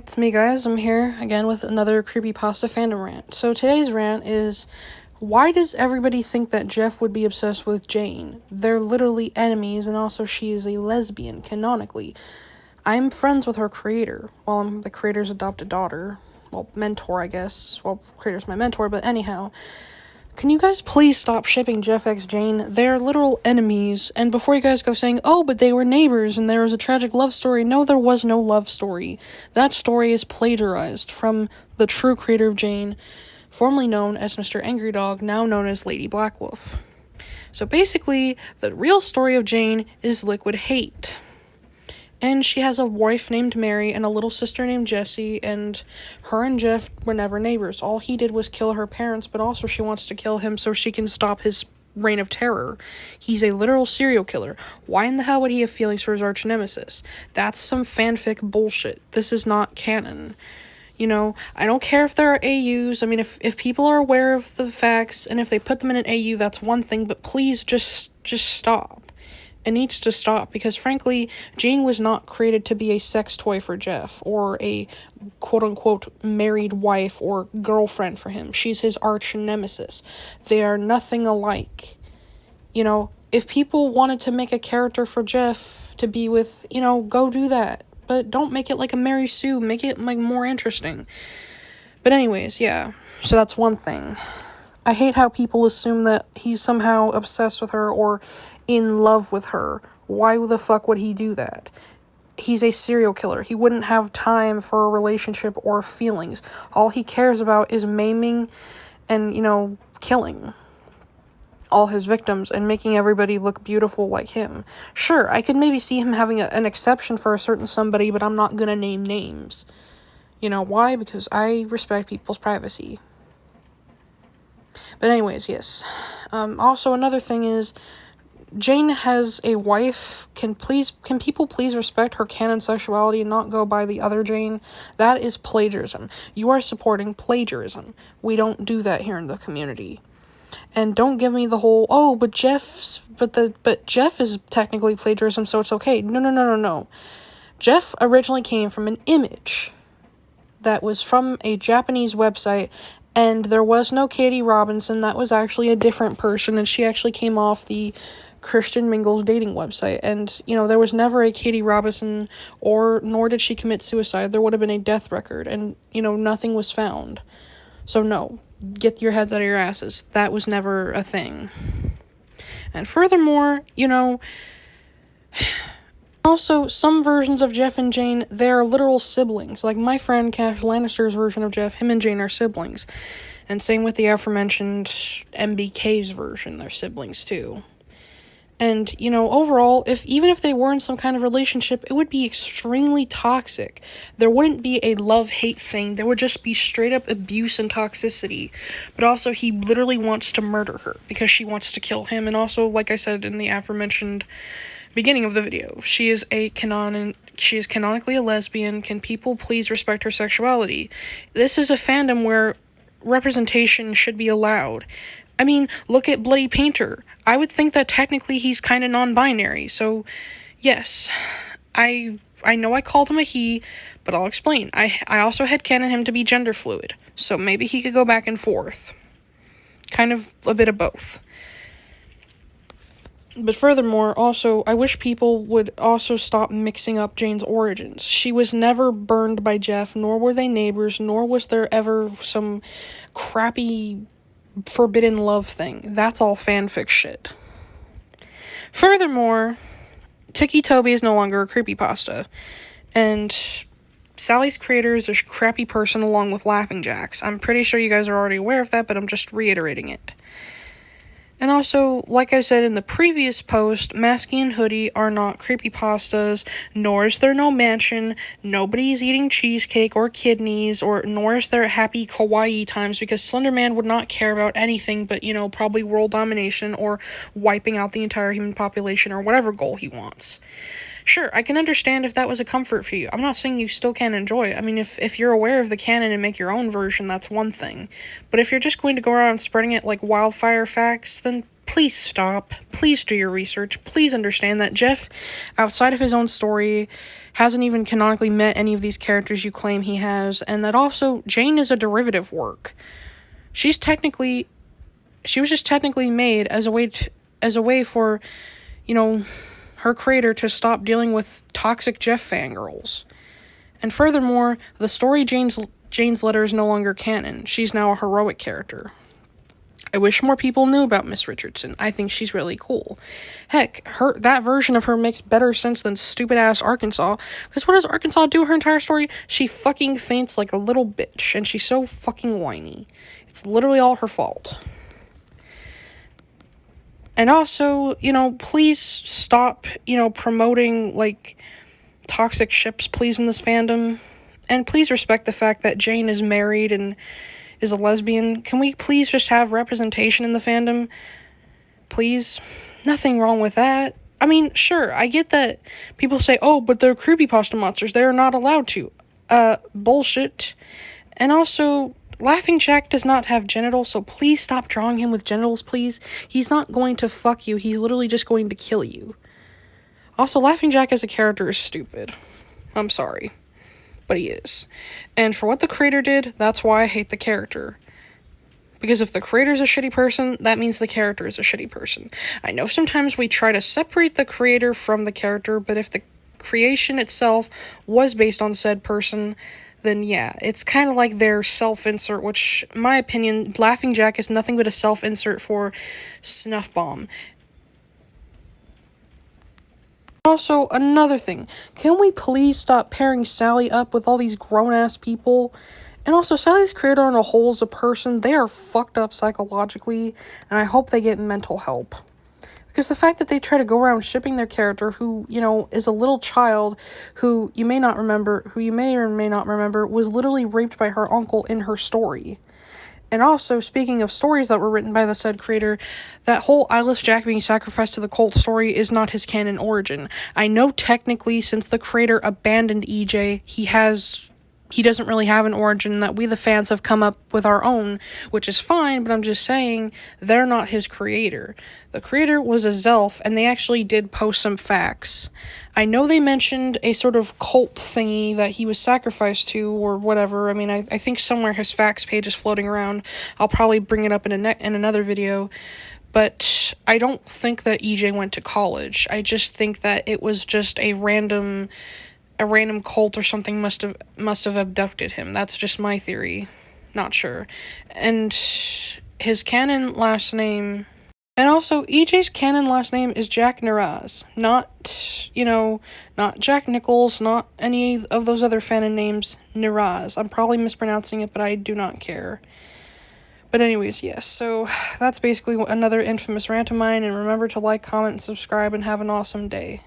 It's me, guys. I'm here again with another Creepypasta fandom rant. So today's rant is, why does everybody think that Jeff would be obsessed with Jane? They're literally enemies, and also she is a lesbian, canonically. I'm friends with her creator. Well, I'm the creator's adopted daughter. Well, mentor, I guess. Well, creator's my mentor, but anyhow. Can you guys please stop shipping Jeff x Jane? They're literal enemies. And before you guys go saying, oh, but they were neighbors and there was a tragic love story. No, there was no love story. That story is plagiarized from the true creator of Jane, formerly known as Mr. Angry Dog, now known as Lady Blackwolf. So basically, the real story of Jane is liquid hate. And she has a wife named Mary and a little sister named Jessie, and her and Jeff were never neighbors. All he did was kill her parents, but also she wants to kill him so she can stop his reign of terror. He's a literal serial killer. Why in the hell would he have feelings for his arch nemesis? That's some fanfic bullshit. This is not canon. You know, I don't care if there are AUs. I mean, if people are aware of the facts, and if they put them in an AU, that's one thing, but please just stop. It needs to stop, because frankly, Jane was not created to be a sex toy for Jeff, or a quote-unquote married wife or girlfriend for him. She's his arch nemesis. They are nothing alike. You know, if people wanted to make a character for Jeff to be with, go do that. But don't make it like a Mary Sue. Make it, more interesting. But anyways, yeah. So that's one thing. I hate how people assume that he's somehow obsessed with her or in love with her. Why the fuck would he do that? He's a serial killer. He wouldn't have time for a relationship or feelings. All he cares about is maiming and, killing all his victims and making everybody look beautiful like him. Sure, I could maybe see him having an exception for a certain somebody, but I'm not gonna name names. You know why? Because I respect people's privacy. But anyways, yes. Also, another thing is, Jane has a wife. Can people please respect her canon sexuality and not go by the other Jane? That is plagiarism. You are supporting plagiarism. We don't do that here in the community. And don't give me the whole, oh, but Jeff is technically plagiarism, so it's okay. No. Jeff originally came from an image that was from a Japanese website, and there was no Katie Robinson. That was actually a different person, and she actually came off the Christian Mingles dating website. And, there was never a Katie Robinson, nor did she commit suicide. There would have been a death record, and, nothing was found. So no, get your heads out of your asses. That was never a thing. And furthermore, also, some versions of Jeff and Jane, they're literal siblings. Like my friend Cash Lannister's version of Jeff, him and Jane are siblings. And same with the aforementioned MBK's version, they're siblings too. And, overall, even if they were in some kind of relationship, it would be extremely toxic. There wouldn't be a love-hate thing. There would just be straight-up abuse and toxicity. But also, he literally wants to murder her because she wants to kill him. And also, like I said in the aforementioned beginning of the video, she is canonically a lesbian. Can people please respect her sexuality? This is a fandom where representation should be allowed. I mean, look at Bloody Painter. I would think that technically he's kind of non-binary, so yes. I know I called him a he, but I'll explain. I also headcanon him to be gender fluid, so maybe he could go back and forth. Kind of a bit of both. But furthermore, also, I wish people would also stop mixing up Jane's origins. She was never burned by Jeff, nor were they neighbors, nor was there ever some crappy forbidden love thing. That's all fanfic shit. Furthermore, Tiki Toby is no longer a creepypasta, and Sally's creator is a crappy person along with Laughing Jacks. I'm pretty sure you guys are already aware of that, but I'm just reiterating it. And also, like I said in the previous post, Masky and Hoodie are not creepypastas, nor is there no mansion, nobody's eating cheesecake or kidneys, nor is there happy kawaii times, because Slenderman would not care about anything but, probably world domination or wiping out the entire human population or whatever goal he wants. Sure, I can understand if that was a comfort for you. I'm not saying you still can't enjoy it. I mean, if you're aware of the canon and make your own version, that's one thing. But if you're just going to go around spreading it like wildfire facts, then please stop. Please do your research. Please understand that Jeff, outside of his own story, hasn't even canonically met any of these characters you claim he has, and that also Jane is a derivative work. She was just technically made as a way for, her creator to stop dealing with toxic Jeff fangirls. And furthermore, the story Jane's letter is no longer canon. She's now a heroic character. I wish more people knew about Miss Richardson. I think she's really cool. Heck, that version of her makes better sense than stupid-ass Arkansas. Because what does Arkansas do her entire story? She fucking faints like a little bitch. And she's so fucking whiny. It's literally all her fault. And also, please stop, promoting, toxic ships, please, in this fandom. And please respect the fact that Jane is married and is a lesbian. Can we please just have representation in the fandom? Please? Nothing wrong with that. I mean, sure, I get that people say, oh, but they're creepypasta monsters. They're not allowed to. Bullshit. And also, Laughing Jack does not have genitals, so please stop drawing him with genitals, please. He's not going to fuck you. He's literally just going to kill you. Also, Laughing Jack as a character is stupid. I'm sorry. But he is. And for what the creator did, that's why I hate the character. Because if the creator's a shitty person, that means the character is a shitty person. I know sometimes we try to separate the creator from the character, but if the creation itself was based on said person, then yeah, it's kind of like their self-insert, which, in my opinion, Laughing Jack is nothing but a self-insert for Snuff Bomb. Also, another thing, can we please stop pairing Sally up with all these grown-ass people? And also, Sally's creator on a whole as a person, they are fucked up psychologically, and I hope they get mental help. Because the fact that they try to go around shipping their character, who, is a little child, who you may or may not remember, was literally raped by her uncle in her story. And also, speaking of stories that were written by the said creator, that whole Eyeless Jack being sacrificed to the cult story is not his canon origin. I know technically, since the creator abandoned EJ, he doesn't really have an origin, that we the fans have come up with our own, which is fine, but I'm just saying, they're not his creator. The creator was a Zelf, and they actually did post some facts. I know they mentioned a sort of cult thingy that he was sacrificed to, or whatever. I mean, I think somewhere his facts page is floating around. I'll probably bring it up in another video. But I don't think that EJ went to college. I just think that it was just a random cult or something must have abducted him. That's just my theory. Not sure. And his canon last name... And also, EJ's canon last name is Jack Naraz. Not Jack Nichols, not any of those other fanon names. Naraz. I'm probably mispronouncing it, but I do not care. But anyways, yes. So, that's basically another infamous rant of mine. And remember to like, comment, and subscribe, and have an awesome day.